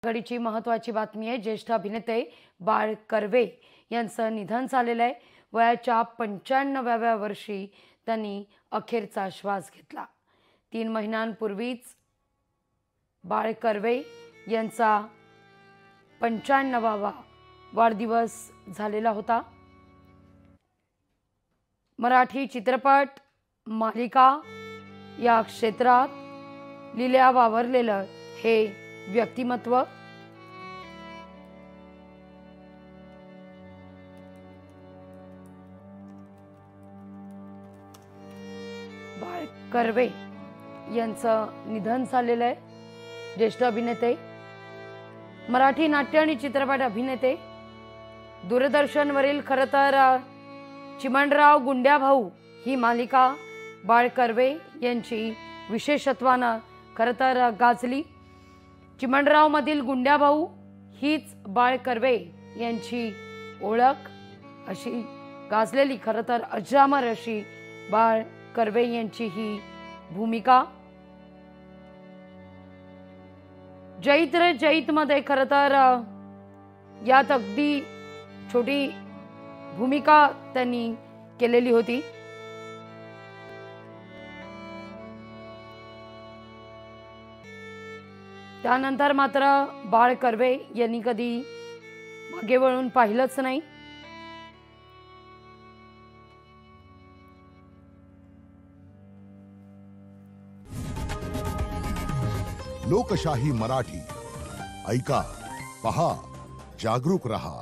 घडीची महत्त्वाची बातमी आहे। ज्येष्ठ अभिनेते बाळ कर्वे यांचं निधन झालेलं आहे। वयाच्या 95व्या वर्षी त्यांनी अखेरचा श्वास घेतला। 3 महिन्यांपूर्वीच बाळ कर्वे यांचा 95वा वाढदिवस झालेला होता। मराठी चित्रपट मालिका या क्षेत्रात लिल्या वावरलेलं हे व्यक्तिमत्व बाळ कर्वे यांचं निधन झालेलं आहे। ज्येष्ठ अभिनेते, मराठी नाट्य आणि चित्रपट अभिनेते, दूरदर्शनवरील खरं तर चिमणराव गुंड्याभाऊ ही मालिका बाळ कर्वे यांची विशेषत्वानं खरं तर गाजली। चिमणराव मधील गुंड्याभाऊ हीच बाळ कर्वे यांची ओळख अशी गाजलेली खरं तर अजरामर अशी बाळ कर्वे यांची ही भूमिका। जैत रे जैत मध्ये खरं तर यात अगदी छोटी भूमिका त्यांनी केलेली होती। त्यानंतर मात्र बाळ कर्वे यांनी कधी मागे वळून पाहिलंच नाही। लोकशाही मराठी ऐका, पहा, जागरूक रहा।